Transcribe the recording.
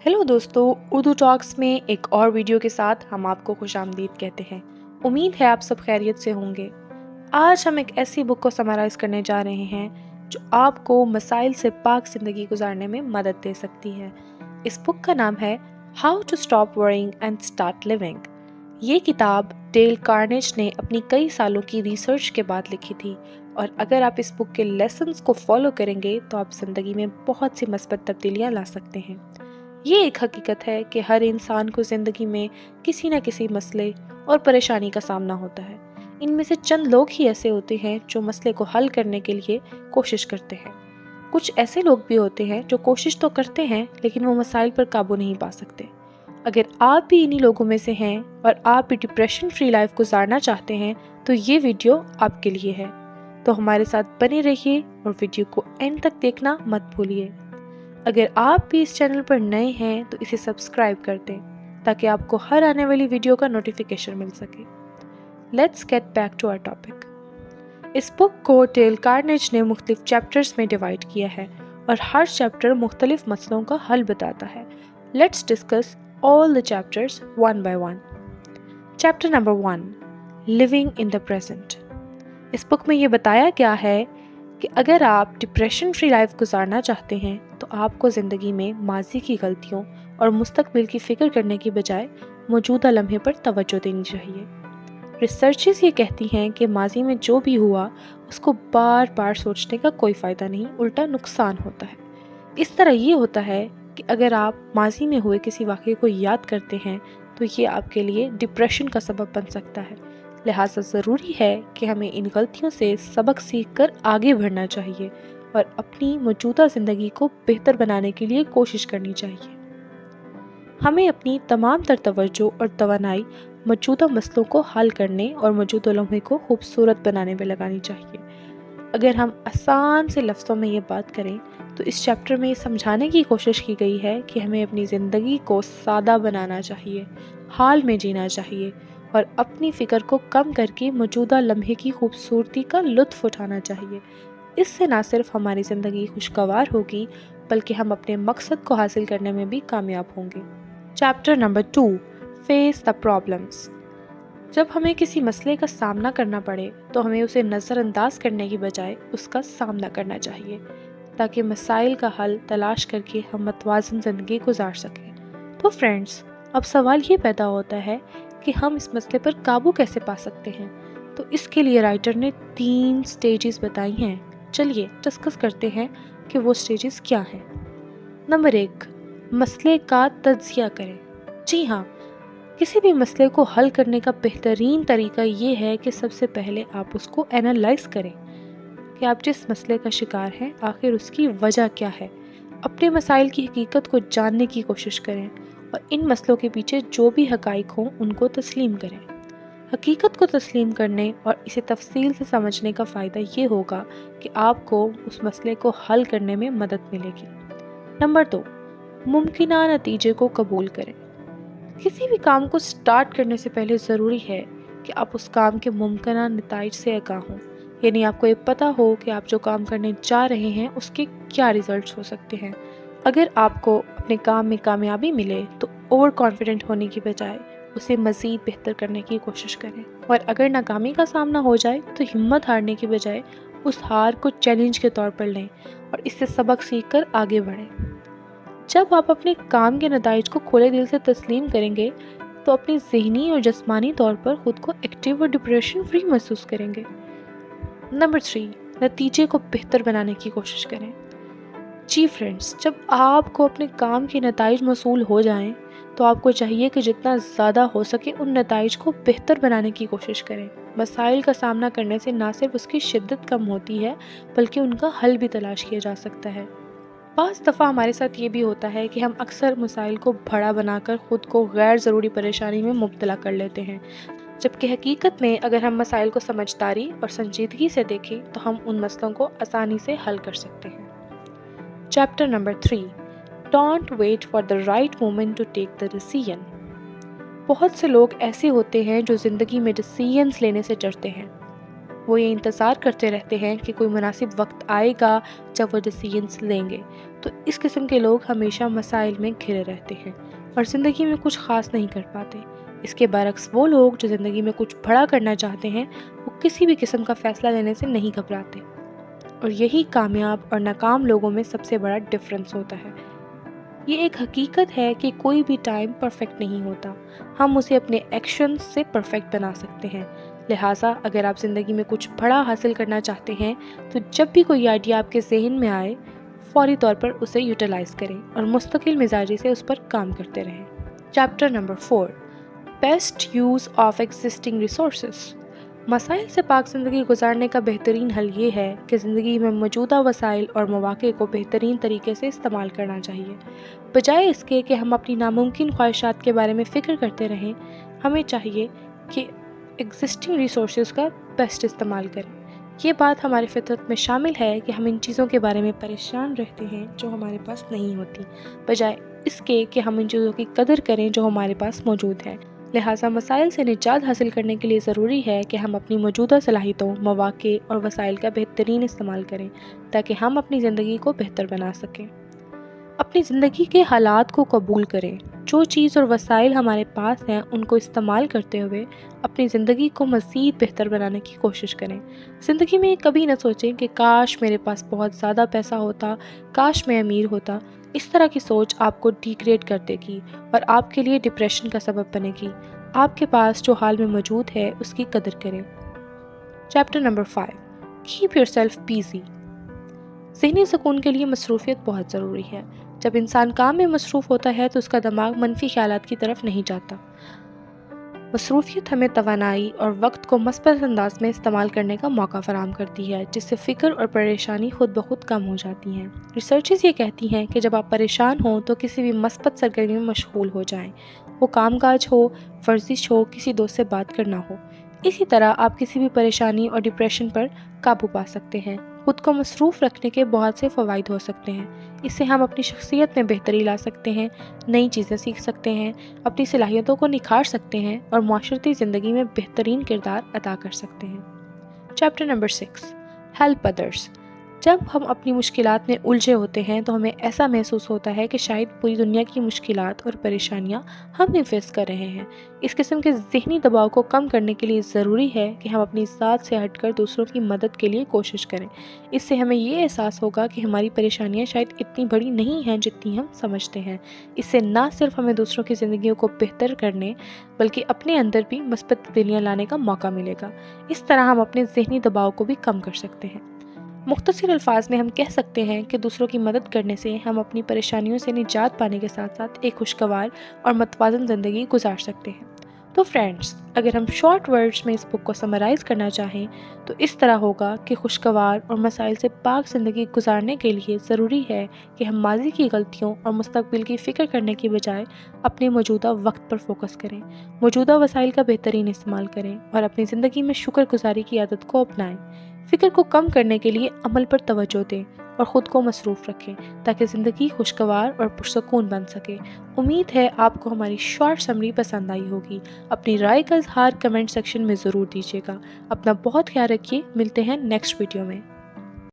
Hello दोस्तों, Urdu talks में एक और वीडियो के साथ हम आपको खुशामदीद कहते हैं। उम्मीद है आप सब खैरियत से होंगे। आज हम एक ऐसी बुक को समराइज़ करने जा रहे हैं जो आपको मसाइल से पाक ज़िंदगी गुजारने में मदद दे सकती है। इस बुक का नाम है how to stop worrying and start living. ये किताब डेल कार्नेज ने अपनी कई सालों की रिसर्च के बाद लिखी थी, और अगर आप इस बुक के लेसन्स को फॉलो करेंगे तो आप ज़िंदगी में बहुत सी मस्बत तब्दीलियाँ ला सकते हैं। ये एक हकीकत है कि हर इंसान को ज़िंदगी में किसी न किसी मसले और परेशानी का सामना होता है। इनमें से चंद लोग ही ऐसे होते हैं जो मसले को हल करने के लिए कोशिश करते हैं। कुछ ऐसे लोग भी होते हैं जो कोशिश तो करते हैं लेकिन वो मसाइल पर काबू नहीं पा सकते। अगर आप भी इन्हीं लोगों में से हैं और आप भी डिप्रेशन फ्री लाइफ गुजारना चाहते हैं तो ये वीडियो आपके लिए है। तो हमारे साथ बने रहिए और वीडियो को एंड तक देखना मत भूलिए। अगर आप भी इस चैनल पर नए हैं तो इसे सब्सक्राइब कर दें ताकि आपको हर आने वाली वीडियो का नोटिफिकेशन मिल सके। Let's get back to our topic. इस बुक को डेल कार्नेज ने मुख्तलिफ चैप्टर्स में डिवाइड किया है और हर चैप्टर मुख्तलिफ मसलों का हल बताता है। Let's discuss all the chapters one by one. Chapter number 1, living in the present. इस बुक में ये बताया गया है कि अगर आप डिप्रेशन फ्री लाइफ गुजारना चाहते हैं तो आपको ज़िंदगी में माजी की गलतियों और मुस्तकबिल की फ़िक्र करने की बजाय मौजूदा लम्हे पर तवज्जो देनी चाहिए। रिसर्चेस ये कहती हैं कि माजी में जो भी हुआ उसको बार बार सोचने का कोई फ़ायदा नहीं, उल्टा नुकसान होता है। इस तरह ये होता है कि अगर आप माजी में हुए किसी वाक़ये को याद करते हैं तो ये आपके लिए डिप्रेशन का सबब बन सकता है। लिहाजा ज़रूरी है कि हमें इन गलतियों से सबक सीख कर आगे बढ़ना चाहिए और अपनी मौजूदा ज़िंदगी को बेहतर बनाने के लिए कोशिश करनी चाहिए। हमें अपनी तमाम तर तवज्जो और तवानाई मौजूदा मसलों को हल करने और मौजूदा लम्हे को खूबसूरत बनाने में लगानी चाहिए। अगर हम आसान से लफ्ज़ों में ये बात करें तो इस चैप्टर में ये समझाने की कोशिश की गई है कि हमें अपनी ज़िंदगी को सादा बनाना चाहिए, हाल में जीना चाहिए और अपनी फ़िक्र को कम करके मौजूदा लम्हे की खूबसूरती का लुत्फ़ उठाना चाहिए। इससे ना सिर्फ हमारी ज़िंदगी खुशगवार होगी बल्कि हम अपने मकसद को हासिल करने में भी कामयाब होंगे। Chapter number 2, face the problems. जब हमें किसी मसले का सामना करना पड़े तो हमें उसे नज़रअंदाज करने की बजाय उसका सामना करना चाहिए ताकि मसाइल का हल तलाश करके हम मतवाज़न ज़िंदगी गुजार सकें। तो फ्रेंड्स, अब सवाल ये पैदा होता है कि हम इस मसले पर काबू कैसे पा सकते हैं। तो इसके लिए राइटर ने 3 स्टेजेस बताई हैं। चलिए डिस्कस करते हैं कि वो स्टेजेस क्या हैं। नंबर 1, मसले का तज्जिया करें। जी हाँ, किसी भी मसले को हल करने का बेहतरीन तरीका ये है कि सबसे पहले आप उसको एनालाइज करें कि आप जिस मसले का शिकार हैं आखिर उसकी वजह क्या है। अपने मसाइल की हकीकत को जानने की कोशिश करें और इन मसलों के पीछे जो भी हकाइक हों उनको तस्लीम करें। हकीकत को तस्लीम करने और इसे तफसील से समझने का फ़ायदा ये होगा कि आपको उस मसले को हल करने में मदद मिलेगी। नंबर 2, मुमकिना नतीजे को कबूल करें। किसी भी काम को स्टार्ट करने से पहले ज़रूरी है कि आप उस काम के मुमकिना नताइज से आगाह हों, यानी आपको ये पता हो कि आप जो काम करने जा रहे हैं उसके क्या रिजल्ट्स हो सकते हैं। अगर आपको अपने काम में कामयाबी मिले तो ओवर कॉन्फिडेंट होने की बजाय उसे मज़ीद बेहतर करने की कोशिश करें, और अगर नाकामी का सामना हो जाए तो हिम्मत हारने की बजाय उस हार को चैलेंज के तौर पर लें और इससे सबक सीख कर आगे बढ़ें। जब आप अपने काम के नताइज को खुले दिल से तस्लीम करेंगे तो अपनी ज़हनी और जिस्मानी तौर पर ख़ुद को एक्टिव और डिप्रेशन फ्री महसूस करेंगे। नंबर 3, नतीजे को बेहतर बनाने की कोशिश करें। जी फ्रेंड्स, जब आपको अपने काम के नताइज मौसूल हो जाएं तो आपको चाहिए कि जितना ज़्यादा हो सके उन नताइज को बेहतर बनाने की कोशिश करें। मसाइल का सामना करने से ना सिर्फ उसकी शिद्दत कम होती है बल्कि उनका हल भी तलाश किया जा सकता है। बाज़ दफ़ा हमारे साथ ये भी होता है कि हम अक्सर मसाइल को बड़ा बनाकर ख़ुद को गैर ज़रूरी परेशानी में मुब्तला कर लेते हैं, जबकि हकीकत में अगर हम मसाइल को समझदारी और संजीदगी से देखें तो हम उन मसलों को आसानी से हल कर सकते हैं। Chapter number 3, don't wait for the right moment to take the decision. बहुत से लोग ऐसे होते हैं जो ज़िंदगी में डिसीजंस लेने से डरते हैं। وہ یہ انتظار کرتے رہتے ہیں کہ کوئی مناسب وقت آئے گا جب وہ ڈیسیژنس لیں گے۔ تو اس قسم کے لوگ ہمیشہ مسائل میں گھرے رہتے ہیں اور زندگی میں کچھ خاص نہیں کر پاتے۔ اس کے برعکس وہ لوگ جو زندگی میں کچھ بڑا کرنا چاہتے ہیں وہ کسی بھی قسم کا فیصلہ لینے سے نہیں گھبراتے، اور یہی کامیاب اور ناکام لوگوں میں سب سے بڑا ڈفرنس ہوتا ہے۔ یہ ایک حقیقت ہے کہ کوئی بھی ٹائم پرفیکٹ نہیں ہوتا، ہم اسے اپنے ایکشن سے پرفیکٹ بنا سکتے ہیں۔ لہٰذا اگر آپ زندگی میں کچھ بڑا حاصل کرنا چاہتے ہیں تو جب بھی کوئی آئیڈیا آپ کے ذہن میں آئے فوری طور پر اسے یوٹیلائز کریں اور مستقل مزاجی سے اس پر کام کرتے رہیں۔ Chapter number 4، best use of existing resources. مسائل سے پاک زندگی گزارنے کا بہترین حل یہ ہے کہ زندگی میں موجودہ وسائل اور مواقع کو بہترین طریقے سے استعمال کرنا چاہیے۔ بجائے اس کے کہ ہم اپنی ناممکن خواہشات کے بارے میں فکر کرتے رہیں، ہمیں چاہیے کہ ایگزسٹنگ ریسورسز کا بیسٹ استعمال کریں۔ یہ بات ہماری فطرت میں شامل ہے کہ ہم ان چیزوں کے بارے میں پریشان رہتے ہیں جو ہمارے پاس نہیں ہوتی، بجائے اس کے کہ ہم ان چیزوں کی قدر کریں جو ہمارے پاس موجود ہیں۔ لہٰذا مسائل سے نجات حاصل کرنے کے لیے ضروری ہے کہ ہم اپنی موجودہ صلاحیتوں، مواقع اور وسائل کا بہترین استعمال کریں تاکہ ہم اپنی زندگی کو بہتر بنا سکیں۔ اپنی زندگی کے حالات کو قبول کریں۔ جو چیز اور وسائل ہمارے پاس ہیں ان کو استعمال کرتے ہوئے اپنی زندگی کو مزید بہتر بنانے کی کوشش کریں۔ زندگی میں کبھی نہ سوچیں کہ کاش میرے پاس بہت زیادہ پیسہ ہوتا، کاش میں امیر ہوتا۔ اس طرح کی سوچ آپ کو ڈیگریڈ کر دے گی اور آپ کے لیے ڈپریشن کا سبب بنے گی۔ آپ کے پاس جو حال میں موجود ہے اس کی قدر کریں۔ Chapter number 5، keep your self busy. ذہنی سکون کے لیے مصروفیت بہت ضروری ہے۔ جب انسان کام میں مصروف ہوتا ہے تو اس کا دماغ منفی خیالات کی طرف نہیں جاتا۔ مصروفیت ہمیں توانائی اور وقت کو مثبت انداز میں استعمال کرنے کا موقع فراہم کرتی ہے، جس سے فکر اور پریشانی خود بخود کم ہو جاتی ہیں۔ ریسرچز یہ کہتی ہیں کہ جب آپ پریشان ہوں تو کسی بھی مثبت سرگرمی میں مشغول ہو جائیں، وہ کام کاج ہو، ورزش ہو، کسی دوست سے بات کرنا ہو۔ اسی طرح آپ کسی بھی پریشانی اور ڈپریشن پر قابو پا سکتے ہیں۔ خود کو مصروف رکھنے کے بہت سے فوائد ہو سکتے ہیں۔ اس سے ہم اپنی شخصیت میں بہتری لا سکتے ہیں، نئی چیزیں سیکھ سکتے ہیں، اپنی صلاحیتوں کو نکھار سکتے ہیں اور معاشرتی زندگی میں بہترین کردار ادا کر سکتے ہیں۔ Chapter number 6، help others. جب ہم اپنی مشکلات میں الجھے ہوتے ہیں تو ہمیں ایسا محسوس ہوتا ہے کہ شاید پوری دنیا کی مشکلات اور پریشانیاں ہم ہی فیس کر رہے ہیں۔ اس قسم کے ذہنی دباؤ کو کم کرنے کے لیے ضروری ہے کہ ہم اپنی ذات سے ہٹ کر دوسروں کی مدد کے لیے کوشش کریں۔ اس سے ہمیں یہ احساس ہوگا کہ ہماری پریشانیاں شاید اتنی بڑی نہیں ہیں جتنی ہم سمجھتے ہیں۔ اس سے نہ صرف ہمیں دوسروں کی زندگیوں کو بہتر کرنے بلکہ اپنے اندر بھی مثبت تبدیلیاں لانے کا موقع ملے گا۔ اس طرح ہم اپنے ذہنی دباؤ کو بھی کم کر سکتے ہیں۔ مختصر الفاظ میں ہم کہہ سکتے ہیں کہ دوسروں کی مدد کرنے سے ہم اپنی پریشانیوں سے نجات پانے کے ساتھ ساتھ ایک خوشگوار اور متوازن زندگی گزار سکتے ہیں۔ تو فرینڈز، اگر ہم شارٹ ورڈز میں اس بک کو سمرائز کرنا چاہیں تو اس طرح ہوگا کہ خوشگوار اور مسائل سے پاک زندگی گزارنے کے لیے ضروری ہے کہ ہم ماضی کی غلطیوں اور مستقبل کی فکر کرنے کی بجائے اپنے موجودہ وقت پر فوکس کریں، موجودہ وسائل کا بہترین استعمال کریں اور اپنی زندگی میں شکر گزاری کی عادت کو اپنائیں۔ فکر کو کم کرنے کے لیے عمل پر توجہ دیں اور خود کو مصروف رکھیں تاکہ زندگی خوشگوار اور پرسکون بن سکے۔ امید ہے آپ کو ہماری شارٹ سمری پسند آئی ہوگی۔ اپنی رائے کا اظہار کمنٹ سیکشن میں ضرور دیجیے گا۔ اپنا بہت خیال رکھیے، ملتے ہیں نیکسٹ ویڈیو میں۔